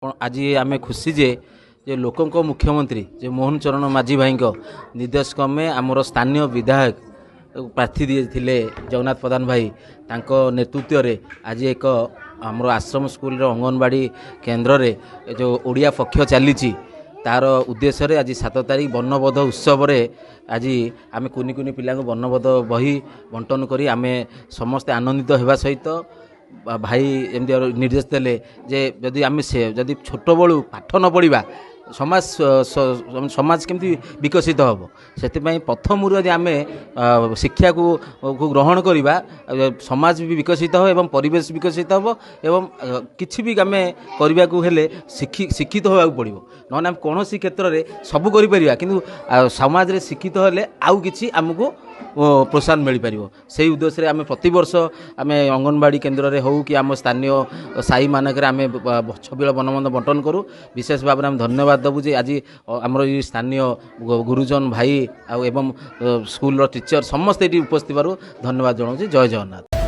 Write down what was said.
आज आम खुशी जे लोकों मुख्यमंत्री जे मोहन चरण माझी भाई निर्देश क्रमे आमर स्थानीय विधायक प्रार्थी दिए थिले जगन्नाथ प्रधान भाई तांको नेतृत्व रे आज एक आमर आश्रम स्कूल अंगनवाड़ी केन्द्र रे जो ओडिया पक्ष चली तार उद्देश्य रे आज 7 तारीख वर्णबोध उत्सव रे आज आम कुनी कुनी पिला वर्णबोध बही बंटन करी आमे समस्ते आनंदित होगा सहित भाई एमती निर्देश देले जे जदि आम से जदि छोट बलू पाठ न पढ़ा समाज समाज केमती विकसित हम से प्रथम यदि आम शिक्षा को ग्रहण करवा समाज भी विकसित हो एवं परिवेश विकसित हो एवं किसी भी आम करने को हेले शिक्षित होगा पड़ो ना आम कौन क्षेत्र में सब कर समाज रे शिक्षित हेले आउ कि आमको प्रोत्साहन मिल पार से उद्देश्य आम प्रतिवर्ष आम अंगनवाड़ी केन्द्र में हो कि आम स्थानीय साई मानक आम छबिल बनबंध बंटन करूँ विशेष भाव में आम धन्यवाद देवु जे आज आमर ये स्थानीय गुरुजन भाई एवं स्कूल टीचर समस्ते ये उपस्थित धन्यवाद जनाऊँ। जय जगन्नाथ।